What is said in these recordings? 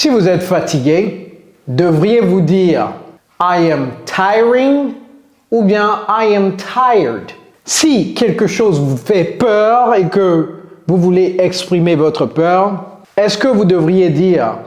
Si vous êtes fatigué, devriez-vous dire I am tiring ou bien I am tired. Si quelque chose vous fait peur et que vous voulez exprimer votre peur, est-ce que vous devriez dire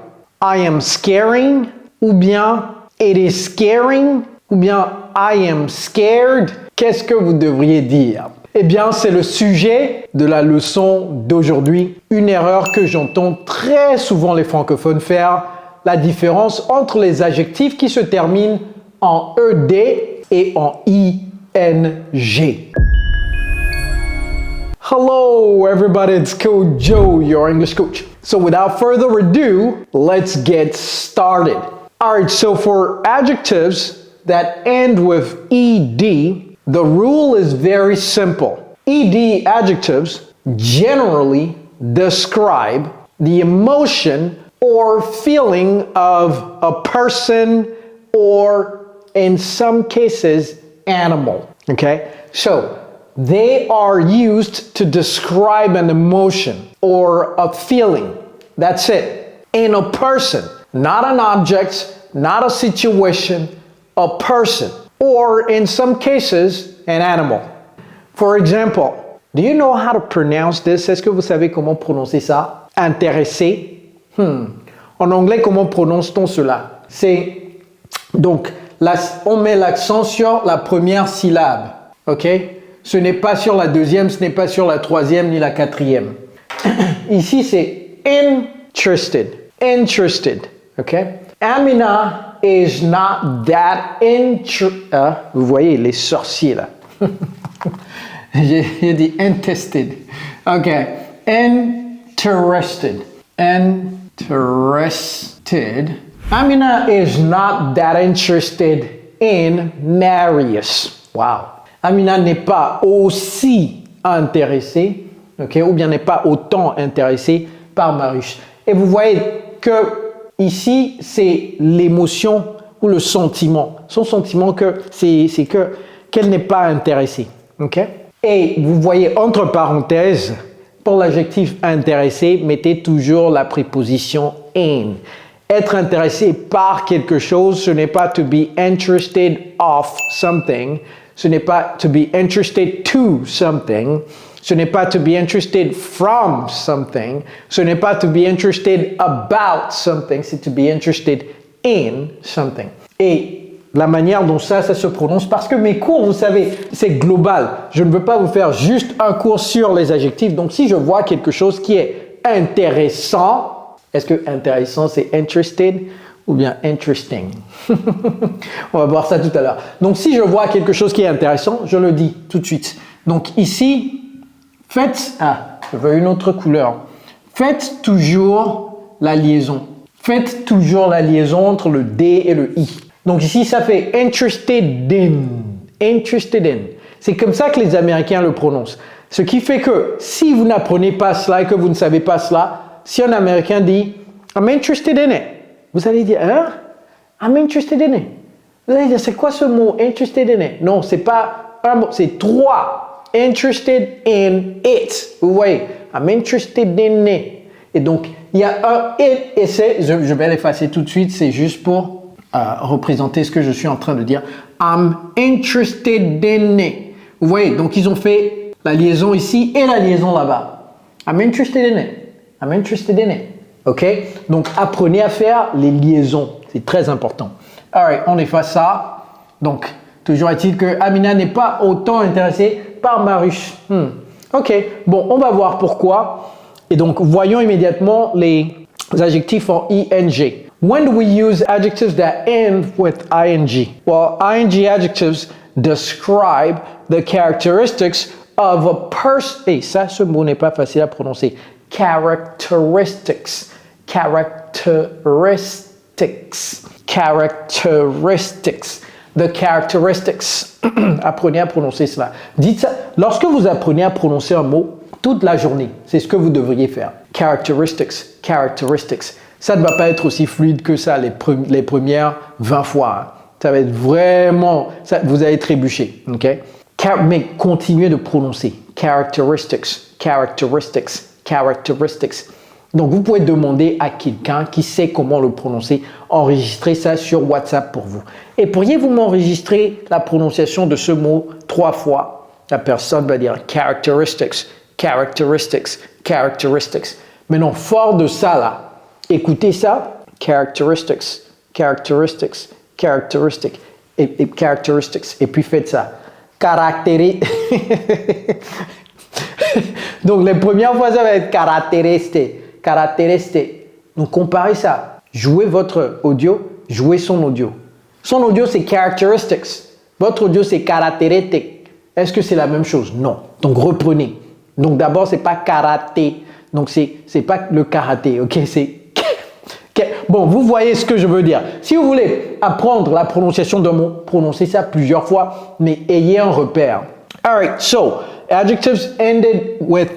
I am scaring ou bien it is scaring ou bien I am scared? Qu'est-ce que vous devriez dire? Eh bien, c'est le sujet de la leçon d'aujourd'hui. Une erreur que j'entends très souvent les francophones faire, la différence entre les adjectifs qui se terminent en ED et en ING. Hello everybody, it's Coach Joe, your English coach. So without further ado, let's get started. Alright, so for adjectives that end with ED, the rule is very simple. ED adjectives generally describe the emotion or feeling of a person or, in some cases, animal. Okay? So, they are used to describe an emotion or a feeling. That's it. In a person, not an object, not a situation, a person. Or in some cases, an animal. For example, do you know how to pronounce this? Est-ce que vous savez comment prononcer ça? Intéressé. En anglais, comment prononce-t-on cela? C'est donc, on met l'accent sur la première syllabe. Ok? Ce n'est pas sur la deuxième, ce n'est pas sur la troisième ni la quatrième. Ici, c'est interested. Interested. Ok? Amina is not that vous voyez les sorciers là. J'ai dit interested. Ok. Interested. Interested. Amina is not that interested in Marius. Wow. Amina n'est pas aussi intéressée, ok, ou bien n'est pas autant intéressée par Marius. Et vous voyez que ici, c'est l'émotion ou le sentiment. Son sentiment, c'est qu'elle n'est pas intéressée. Okay? Et vous voyez, entre parenthèses, pour l'adjectif intéressé, mettez toujours la préposition in. Être intéressé par quelque chose, ce n'est pas to be interested of something. Ce n'est pas to be interested to something. Ce n'est pas to be interested from something. Ce n'est pas to be interested about something. C'est to be interested in something. Et la manière dont ça se prononce, parce que mes cours, vous savez, c'est global. Je ne veux pas vous faire juste un cours sur les adjectifs. Donc, si je vois quelque chose qui est intéressant, est-ce que intéressant, c'est interested ou bien interesting? On va voir ça tout à l'heure. Donc, si je vois quelque chose qui est intéressant, je le dis tout de suite. Donc, ici, faites, je veux une autre couleur. Faites toujours la liaison. Faites toujours la liaison entre le D et le I. Donc ici, ça fait interested in. Interested in. C'est comme ça que les Américains le prononcent. Ce qui fait que si vous n'apprenez pas cela et que vous ne savez pas cela, si un Américain dit I'm interested in it, vous allez dire I'm interested in it. Vous allez dire c'est quoi ce mot interested in it? Non, c'est pas un mot, c'est trois. Interested in it. Vous voyez, I'm interested in it. Et donc, il y a un it et je vais l'effacer tout de suite, c'est juste pour représenter ce que je suis en train de dire. I'm interested in it. Vous voyez, donc ils ont fait la liaison ici et la liaison là-bas. I'm interested in it. I'm interested in it. OK? Donc, apprenez à faire les liaisons. C'est très important. Alright, on efface ça. Donc, toujours est-il que Amina n'est pas autant intéressée par Marius. OK, bon, on va voir pourquoi. Et donc, voyons immédiatement les adjectifs en ing. When do we use adjectives that end with ing? Well, ing adjectives describe the characteristics of a person. Et ça, ce mot n'est pas facile à prononcer. Characteristics. Characteristics. Characteristics. The characteristics. Apprenez à prononcer cela. Dites ça. Lorsque vous apprenez à prononcer un mot toute la journée, c'est ce que vous devriez faire. Characteristics. Characteristics. Ça ne va pas être aussi fluide que ça les premières 20 fois. Ça va être vraiment... vous allez trébucher. Okay? Mais continuez de prononcer. Characteristics. Characteristics. Characteristics. Donc, vous pouvez demander à quelqu'un qui sait comment le prononcer, enregistrer ça sur WhatsApp pour vous. Et pourriez-vous m'enregistrer la prononciation de ce mot 3 fois? La personne va dire characteristics, characteristics, characteristics. Maintenant, fort de ça là, écoutez ça, characteristics, characteristics, characteristics, et characteristics, et puis faites ça. Donc, les premières fois, ça va être caractéristique. Donc, comparez ça. Jouez votre audio, jouez son audio. Son audio, c'est characteristics. Votre audio, c'est caractéristique. Est-ce que c'est la même chose? Non. Donc, reprenez. Donc, d'abord, c'est pas karaté. Donc, c'est pas le karaté, ok? C'est... Bon, vous voyez ce que je veux dire. Si vous voulez apprendre la prononciation d'un mot, prononcez ça plusieurs fois, mais ayez un repère. All right, so adjectives ended with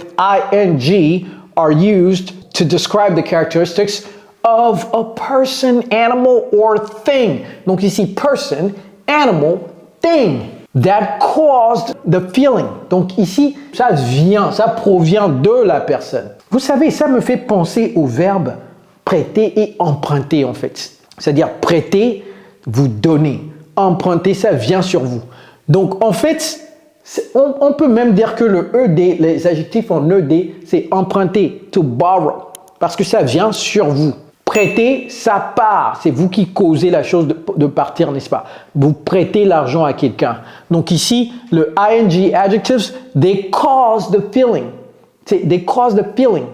ing are used to describe the characteristics of a person, animal, or thing. Donc ici, person, animal, thing that caused the feeling. Donc ici, ça provient de la personne. Vous savez, ça me fait penser au verbe prêter et emprunter en fait. C'est-à-dire prêter, vous donner. Emprunter, ça vient sur vous. Donc en fait, on peut même dire que le ED, les adjectifs en ED, c'est emprunter, to borrow, parce que ça vient sur vous. Prêter, ça part. C'est vous qui causez la chose de partir, n'est-ce pas? Vous prêtez l'argent à quelqu'un. Donc ici, le ing adjectives, they cause the feeling. They cause the feeling.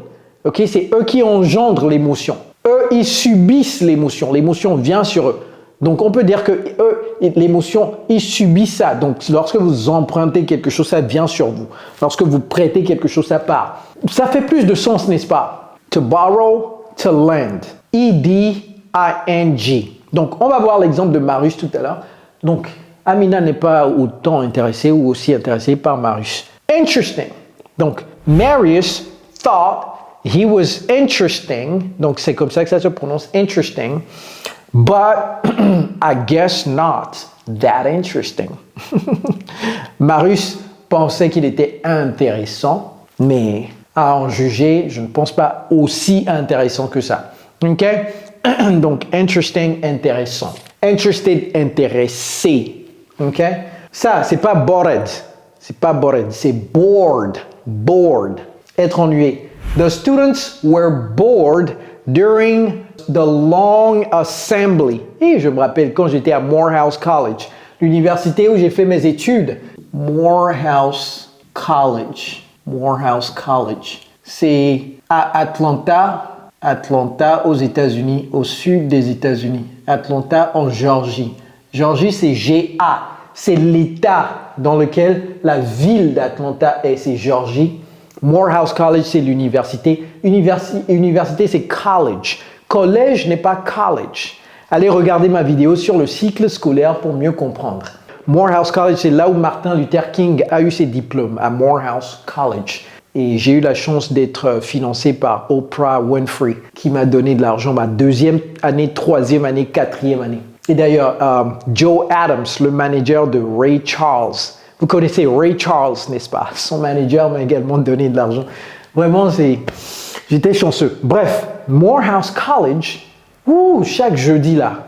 Okay? C'est eux qui engendrent l'émotion. Eux, ils subissent l'émotion. L'émotion vient sur eux. Donc, on peut dire que eux, l'émotion, ils subissent ça. Donc, lorsque vous empruntez quelque chose, ça vient sur vous. Lorsque vous prêtez quelque chose, ça part. Ça fait plus de sens, n'est-ce pas? To borrow, to lend. E-D-I-N-G. Donc, on va voir l'exemple de Marius tout à l'heure. Donc, Amina n'est pas autant intéressée ou aussi intéressée par Marius. Interesting. Donc, Marius thought he was interesting. Donc, c'est comme ça que ça se prononce, interesting. But I guess not that interesting. Marius pensait qu'il était intéressant, mais à en juger, je ne pense pas aussi intéressant que ça. Ok? Donc, interesting, intéressant. Interested, intéressé. Ok? Ça, c'est pas bored. C'est pas bored, c'est bored. Bored. Être ennuyé. The students were bored during the long assembly. Et je me rappelle quand j'étais à Morehouse College, l'université où j'ai fait mes études. Morehouse College. Morehouse College. C'est à Atlanta aux États-Unis, au sud des États-Unis. Atlanta en Géorgie. Géorgie, c'est G-A. C'est l'État dans lequel la ville d'Atlanta est, c'est Géorgie. Morehouse College, c'est l'université. Université, c'est college. Collège n'est pas college. Allez regarder ma vidéo sur le cycle scolaire pour mieux comprendre. Morehouse College, c'est là où Martin Luther King a eu ses diplômes, à Morehouse College. Et j'ai eu la chance d'être financé par Oprah Winfrey, qui m'a donné de l'argent ma 2e année, 3e année, 4e année. Et d'ailleurs, Joe Adams, le manager de Ray Charles. Vous connaissez Ray Charles, n'est-ce pas? Son manager m'a également donné de l'argent. Vraiment, j'étais chanceux. Bref, Morehouse College, chaque jeudi là,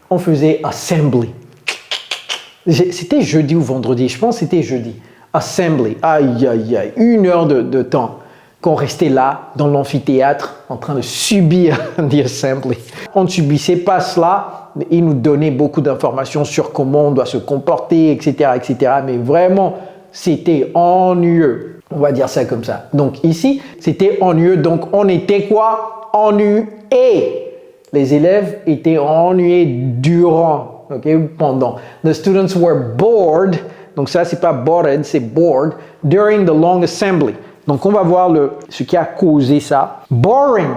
on faisait assembly. C'était jeudi ou vendredi, je pense que c'était jeudi. Assembly, aïe, aïe, aïe, 1 heure de temps qu'on restait là, dans l'amphithéâtre, en train de subir the assembly. On ne subissait pas cela, mais ils nous donnaient beaucoup d'informations sur comment on doit se comporter, etc., etc. Mais vraiment, c'était ennuyeux. On va dire ça comme ça. Donc ici, c'était ennuyeux. Donc on était quoi? Ennuyés. Les élèves étaient ennuyés durant, pendant. The students were bored. Donc ça, c'est pas bored, c'est bored. During the long assembly. Donc on va voir ce qui a causé ça. Boring.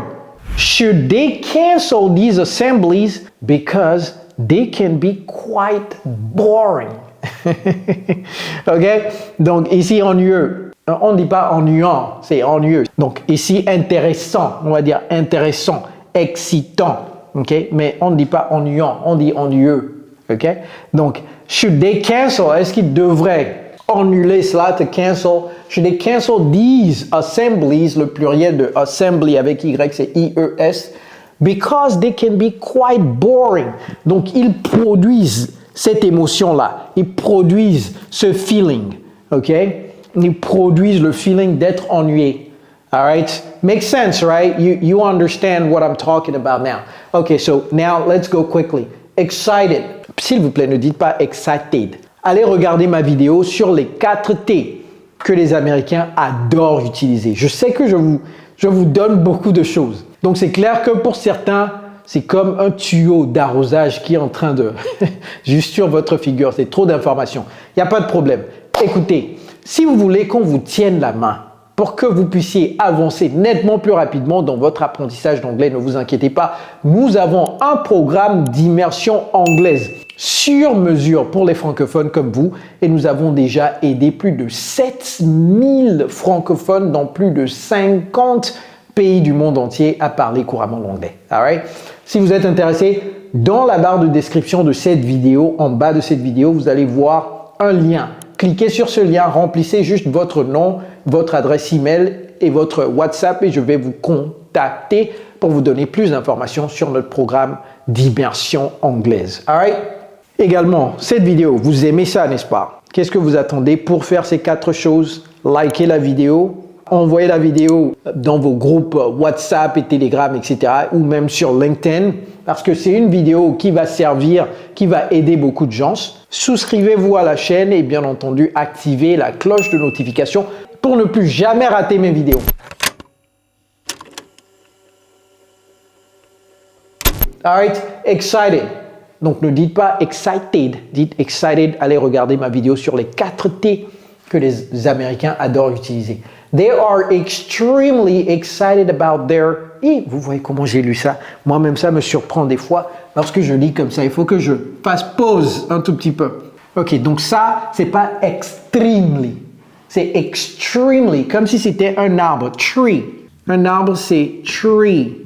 Should they cancel these assemblies because they can be quite boring. Ok? Donc ici, ennuyeux. On ne dit pas ennuyant, c'est ennuyeux. Donc ici, intéressant. On va dire intéressant, excitant. Ok? Mais on ne dit pas ennuyant, on dit ennuyeux. Ok? Donc, should they cancel? Est-ce qu'ils devraient annuler cela, to cancel. Should they cancel these assemblies, le pluriel de assembly avec Y, c'est I-E-S, because they can be quite boring. Donc, ils produisent cette émotion-là. Ils produisent ce feeling, ok? Ils produisent le feeling d'être ennuyé. All right? Makes sense, right? You understand what I'm talking about now. Okay, so now let's go quickly. Excited. S'il vous plaît, ne dites pas excited. Allez regarder ma vidéo sur les 4 T que les Américains adorent utiliser. Je sais que je vous donne beaucoup de choses. Donc, c'est clair que pour certains, c'est comme un tuyau d'arrosage qui est en train de juste sur votre figure. C'est trop d'informations. Il n'y a pas de problème. Écoutez, si vous voulez qu'on vous tienne la main pour que vous puissiez avancer nettement plus rapidement dans votre apprentissage d'anglais, ne vous inquiétez pas, nous avons un programme d'immersion anglaise sur mesure pour les francophones comme vous et nous avons déjà aidé plus de 7000 francophones dans plus de 50 pays du monde entier à parler couramment l'anglais. All right? Si vous êtes intéressé, dans la barre de description de cette vidéo, en bas de cette vidéo, vous allez voir un lien. Cliquez sur ce lien, remplissez juste votre nom, votre adresse email et votre WhatsApp et je vais vous contacter pour vous donner plus d'informations sur notre programme d'immersion anglaise. All right? Également, cette vidéo, vous aimez ça, n'est-ce pas? Qu'est-ce que vous attendez pour faire ces 4 choses? Likez la vidéo, envoyez la vidéo dans vos groupes WhatsApp et Telegram, etc. ou même sur LinkedIn parce que c'est une vidéo qui va servir, qui va aider beaucoup de gens. Souscrivez-vous à la chaîne et bien entendu, activez la cloche de notification pour ne plus jamais rater mes vidéos. Alright, excited. Donc ne dites pas excited, dites excited. Allez regarder ma vidéo sur les 4 T que les Américains adorent utiliser. They are extremely excited about their... Et vous voyez comment j'ai lu ça? Moi-même, ça me surprend des fois. Lorsque je lis comme ça, il faut que je fasse pause un tout petit peu. Ok, donc ça, c'est pas extremely. C'est extremely, comme si c'était un arbre. Tree. Un arbre, c'est tree.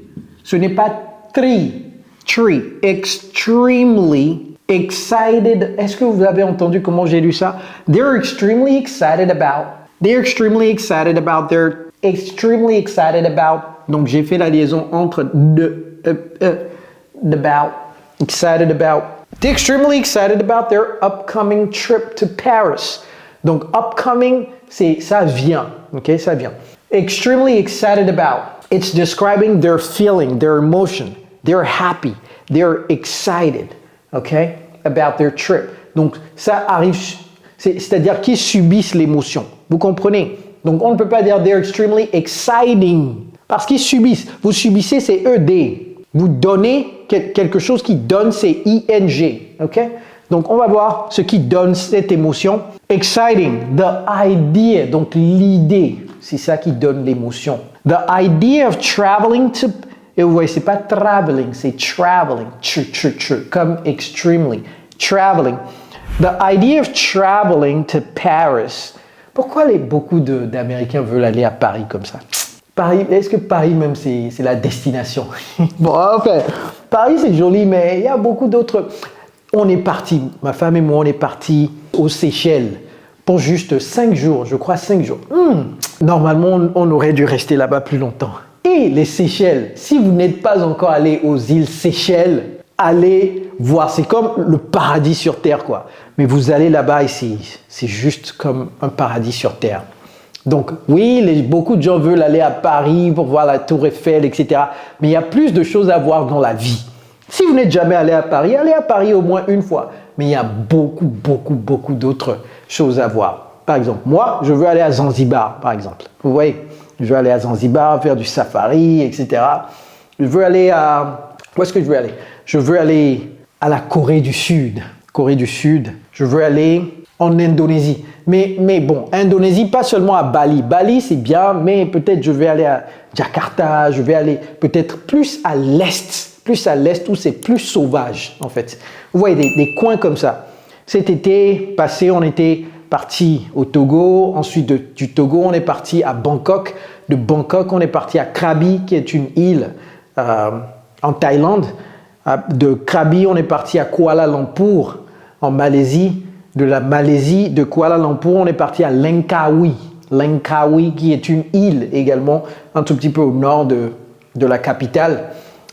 Ce n'est pas tree. Tree. Extremely excited. Est-ce que vous avez entendu comment j'ai lu ça? They're extremely excited about. They're extremely excited about. They're extremely excited about. Donc, j'ai fait la liaison entre about. Excited about. They're extremely excited about their upcoming trip to Paris. Donc, upcoming, c'est ça vient. Ok, ça vient. Extremely excited about. It's describing their feeling, their emotion. They're happy. They're excited. Okay, about their trip. Donc, ça arrive, c'est-à-dire qu'ils subissent l'émotion. Vous comprenez? Donc, on ne peut pas dire they're extremely exciting. Parce qu'ils subissent. Vous subissez, c'est ED. Vous donnez quelque chose qui donne, c'est ING. OK? Donc, on va voir ce qui donne cette émotion. Exciting, the idea. Donc, l'idée. C'est ça qui donne l'émotion. The idea of traveling to... Et vous voyez, c'est pas traveling, c'est traveling. Comme extremely. Traveling. The idea of traveling to Paris. Pourquoi beaucoup d'Américains veulent aller à Paris comme ça? Paris, est-ce que Paris même c'est la destination? Bon, enfin, Paris c'est joli, mais il y a beaucoup d'autres. On est parti, ma femme et moi, on est partis aux Seychelles pour juste 5 jours, je crois 5 jours. Normalement, on aurait dû rester là-bas plus longtemps. Et les Seychelles, si vous n'êtes pas encore allé aux îles Seychelles, allez voir, c'est comme le paradis sur Terre, quoi. Mais vous allez là-bas et c'est juste comme un paradis sur Terre. Donc oui, beaucoup de gens veulent aller à Paris pour voir la Tour Eiffel, etc. Mais il y a plus de choses à voir dans la vie. Si vous n'êtes jamais allé à Paris au moins une fois. Mais il y a beaucoup d'autres choses à voir. Par exemple, moi, je veux aller à Zanzibar, par exemple. Vous voyez, je veux aller à Zanzibar, faire du safari, etc. Je veux aller à... Où est-ce que je veux aller? Je veux aller à la Corée du Sud. Corée du Sud. Je veux aller en Indonésie. Mais bon, Indonésie, pas seulement à Bali. Bali, c'est bien, mais peut-être je vais aller à Jakarta, je vais aller peut-être plus à l'est où c'est plus sauvage, en fait. Vous voyez, des coins comme ça. Cet été passé, on était parti au Togo. Ensuite, du Togo, on est parti à Bangkok. De Bangkok, on est parti à Krabi, qui est une île en Thaïlande. De Krabi, on est parti à Kuala Lumpur, en Malaisie. De la Malaisie, de Kuala Lumpur, on est parti à Langkawi. Langkawi, qui est une île également, un tout petit peu au nord de la capitale.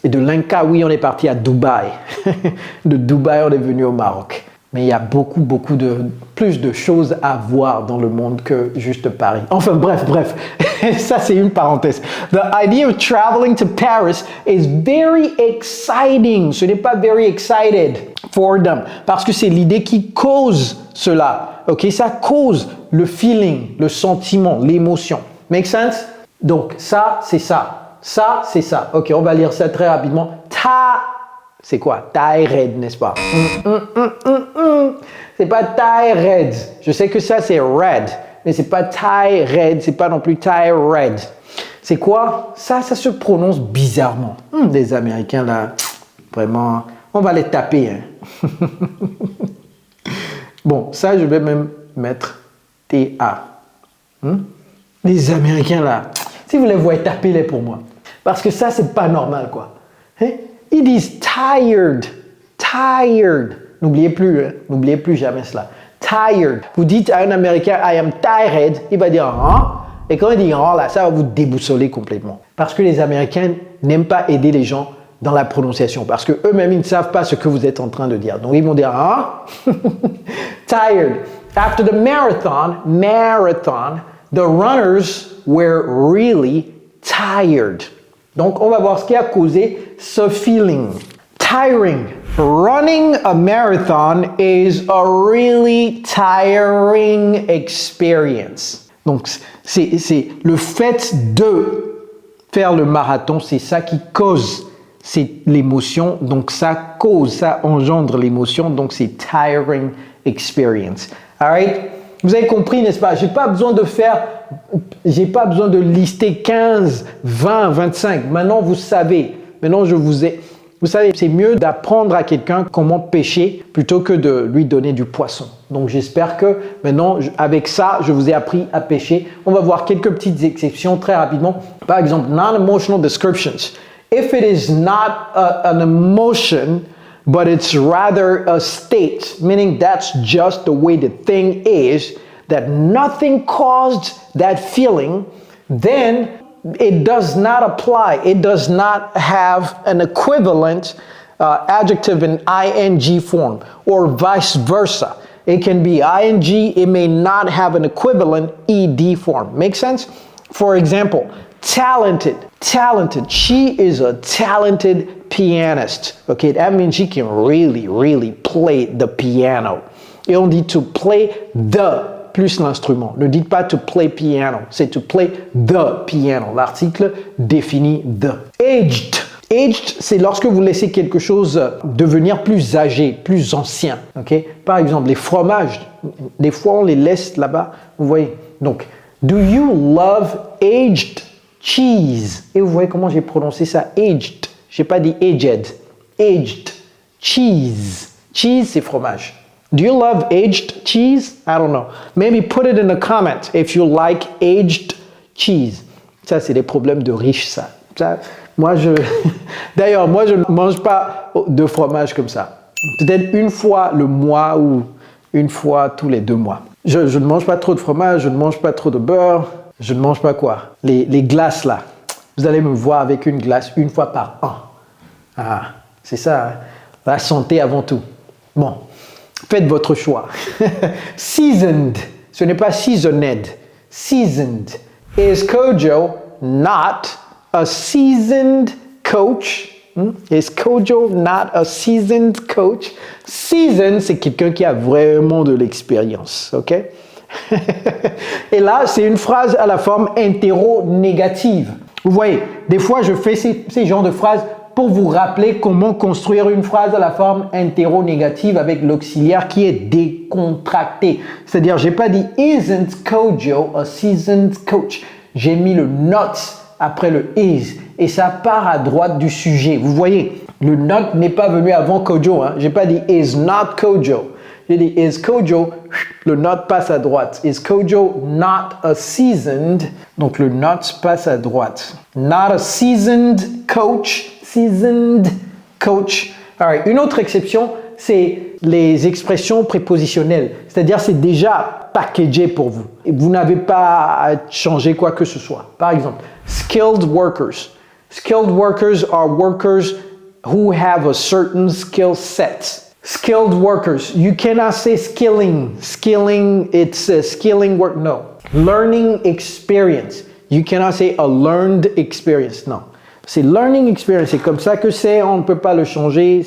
Et de Langkawi, on est parti à Dubaï. De Dubaï, on est venu au Maroc. Mais il y a plus de choses à voir dans le monde que juste Paris. Enfin, bref. Ça, c'est une parenthèse. The idea of traveling to Paris is very exciting. Ce n'est pas very excited for them. Parce que c'est l'idée qui cause cela. OK? Ça cause le feeling, le sentiment, l'émotion. Make sense? Donc, ça, c'est ça. Ça, c'est ça. OK, on va lire ça très rapidement. C'est quoi? Tired, n'est-ce pas? C'est pas tired. Je sais que ça, c'est red. Mais c'est pas tired. C'est pas non plus tired. C'est quoi? Ça se prononce bizarrement. Les Américains, là, vraiment, on va les taper. Hein. Bon, ça, je vais même mettre TA. Les Américains, là, si vous les voyez, tapez-les pour moi. Parce que ça, c'est pas normal, quoi. Hein? Ils disent tired. Tired. N'oubliez plus jamais cela. Tired. Vous dites à un Américain, I am tired, il va dire, et quand il dit, là, ça va vous déboussoler complètement. Parce que les Américains n'aiment pas aider les gens dans la prononciation. Parce qu'eux-mêmes, ils ne savent pas ce que vous êtes en train de dire. Donc, ils vont dire, tired. After the marathon, the runners were really tired. Donc, on va voir ce qui a causé ce feeling. Tiring. Running a marathon is a really tiring experience. Donc, c'est le fait de faire le marathon, c'est ça qui cause l'émotion. Donc, ça engendre l'émotion. Donc, c'est tiring experience. All right? Vous avez compris, n'est-ce pas? J'ai pas besoin de lister 15, 20, 25. Maintenant, vous savez. Vous savez, c'est mieux d'apprendre à quelqu'un comment pêcher plutôt que de lui donner du poisson. Donc, j'espère que maintenant, avec ça, je vous ai appris à pêcher. On va voir quelques petites exceptions très rapidement. Par exemple, non-emotional descriptions. If it is not an emotion, but it's rather a state, meaning that's just the way the thing is, that nothing caused that feeling, then it does not apply. It does not have an equivalent adjective in ing form, or vice versa. It can be ing, it may not have an equivalent ed form. Make sense? For example, talented. She is a talented pianist. Okay, that means she can really, really play the piano. Et on dit to play the plus l'instrument. Ne dites pas to play piano, c'est to play the piano. L'article définit the. Aged. Aged, c'est lorsque vous laissez quelque chose devenir plus âgé, plus ancien. Okay? Par exemple, les fromages, des fois on les laisse là-bas, vous voyez. Donc, do you love aged cheese? Et vous voyez comment j'ai prononcé ça, aged. J'ai pas dit aged. Aged cheese. Cheese, c'est fromage. Do you love aged cheese? I don't know. Maybe put it in the comments if you like aged cheese. Ça, c'est des problèmes de riches, ça. D'ailleurs, moi, je ne mange pas de fromage comme ça. Peut-être une fois le mois ou une fois tous les 2 mois. Je ne mange pas trop de fromage, je ne mange pas trop de beurre. Je ne mange pas quoi? Les glaces, là. Vous allez me voir avec une glace une fois par an. Ah, c'est ça, hein? La santé avant tout. Bon. Faites votre choix. Seasoned. Ce n'est pas seasoned. Seasoned. Is Kojo not a seasoned coach? Is Kojo not a seasoned coach? Seasoned, c'est quelqu'un qui a vraiment de l'expérience. OK? Et là, c'est une phrase à la forme interro-négative. Vous voyez, des fois, je fais ces genres de phrases pour vous rappeler comment construire une phrase à la forme interro-négative avec l'auxiliaire qui est décontracté. C'est-à-dire, j'ai pas dit isn't Kojo a seasoned coach. J'ai mis le not après le is et ça part à droite du sujet. Vous voyez, le not n'est pas venu avant Kojo. Hein. J'ai pas dit is not Kojo. J'ai dit is Kojo, le not passe à droite. Is Kojo not a seasoned? Donc le not passe à droite. Not a seasoned coach. Seasoned coach. All right. Une autre exception, c'est les expressions prépositionnelles. C'est-à-dire, c'est déjà packagé pour vous. Et vous n'avez pas à changer quoi que ce soit. Par exemple, skilled workers. Skilled workers are workers who have a certain skill set. Skilled workers. You cannot say skilling. Skilling, it's a skilling work. No. Learning experience. You cannot say a learned experience. Non. C'est learning experience. C'est comme ça que c'est. On ne peut pas le changer.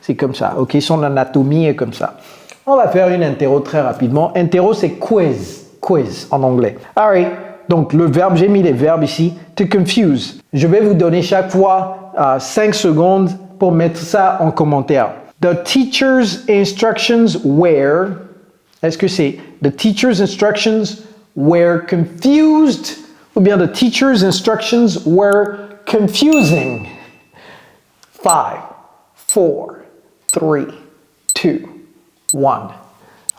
C'est comme ça. OK, son anatomie est comme ça. On va faire une interro très rapidement. Interro, c'est quiz. Quiz en anglais. All right. Donc, le verbe, j'ai mis les verbes ici. To confuse. Je vais vous donner chaque fois 5 secondes pour mettre ça en commentaire. The teacher's instructions were, est-ce que c'est the teacher's instructions were confused ou bien the teacher's instructions were confusing? 5, 4, 3, 2, 1.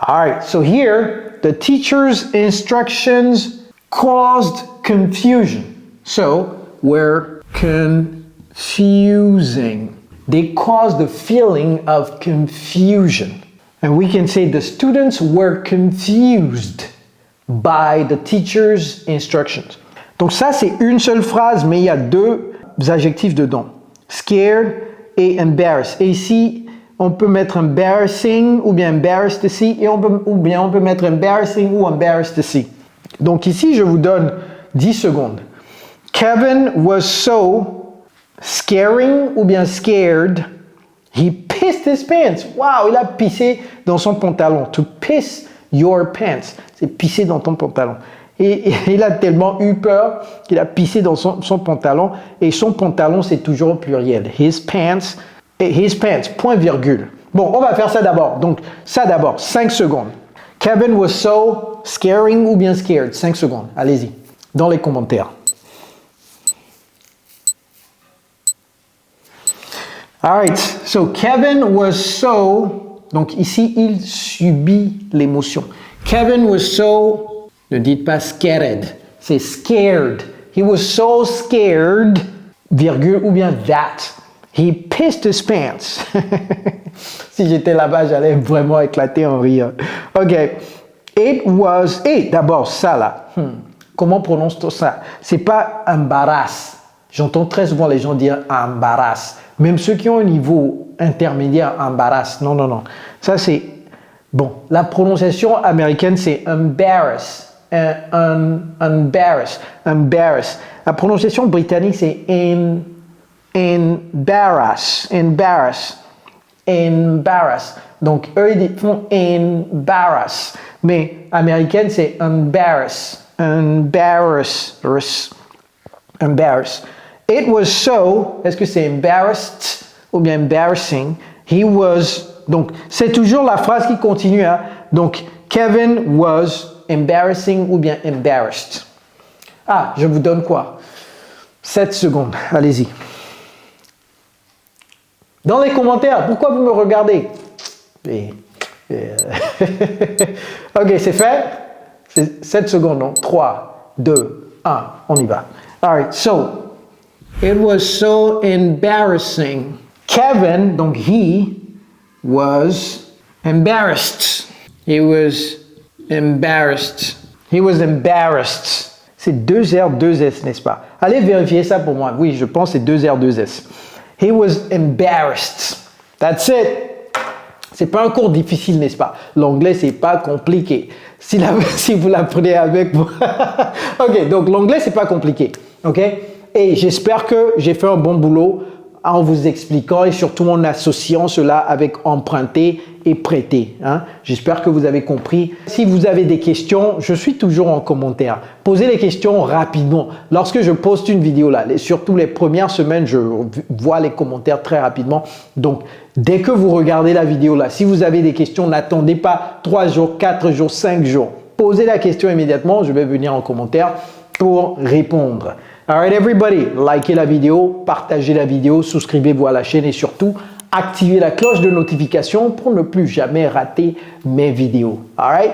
All right, so here the teacher's instructions caused confusion. So, were confusing. They caused the feeling of confusion. And we can say the students were confused by the teacher's instructions. Donc ça, c'est une seule phrase, mais il y a deux adjectifs dedans. Scared et embarrassed. Et ici, on peut mettre embarrassing ou bien embarrassed ici, et on peut mettre embarrassing ou embarrassed ici. Donc ici, je vous donne 10 secondes. Kevin was so scaring ou bien scared, he pissed his pants. Wow, il a pissé dans son pantalon. To piss your pants, c'est pisser dans ton pantalon. Et il a tellement eu peur qu'il a pissé dans son pantalon. Et son pantalon, c'est toujours au pluriel. His pants, point virgule. Bon, on va faire ça d'abord. Donc, ça d'abord, 5 secondes. Kevin was so scaring ou bien scared. 5 secondes, allez-y, dans les commentaires. All right, so Kevin was so, donc ici, il subit l'émotion. Kevin was so, ne dites pas scared, c'est scared. He was so scared, virgule, ou bien that. He pissed his pants. Si j'étais là-bas, j'allais vraiment éclater en rire. OK. It was, et d'abord, ça là. Comment prononce-t-on ça? C'est pas embarrass. J'entends très souvent les gens dire embarrass. Même ceux qui ont un niveau intermédiaire, embarrass. Non, non, non. Ça, c'est... Bon, la prononciation américaine, c'est embarrass. Embarrass. La prononciation britannique, c'est embarrass. Donc, eux, ils font embarrass. Mais américaine, c'est embarrass. It was so, est-ce que c'est embarrassed ou bien embarrassing? He was, donc c'est toujours la phrase qui continue. Hein? Donc, Kevin was embarrassing ou bien embarrassed. Ah, je vous donne quoi? 7 secondes, allez-y. Dans les commentaires, pourquoi vous me regardez? Ok, c'est fait? C'est 7 secondes, non? 3, 2, 1, on y va. All right, so... It was so embarrassing. Kevin, donc he, was embarrassed. He was embarrassed. C'est 2 R, 2 S, n'est-ce pas? Allez vérifier ça pour moi. Oui, je pense que c'est 2 R, 2 S. He was embarrassed. That's it. C'est pas un cours difficile, n'est-ce pas? L'anglais, c'est pas compliqué. Si vous l'apprenez avec moi. Ok, donc l'anglais, c'est pas compliqué. Ok? Et j'espère que j'ai fait un bon boulot en vous expliquant et surtout en associant cela avec emprunter et prêter. Hein? J'espère que vous avez compris. Si vous avez des questions, je suis toujours en commentaire. Posez les questions rapidement. Lorsque je poste une vidéo là, surtout les premières semaines, je vois les commentaires très rapidement. Donc, dès que vous regardez la vidéo là, si vous avez des questions, n'attendez pas 3 jours, 4 jours, 5 jours. Posez la question immédiatement. Je vais venir en commentaire pour répondre. Alright everybody, likez la vidéo, partagez la vidéo, souscrivez-vous à la chaîne et surtout, activez la cloche de notification pour ne plus jamais rater mes vidéos. Alright?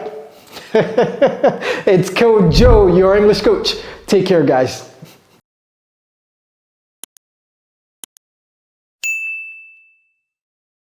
It's Coach Joe, your English coach. Take care guys.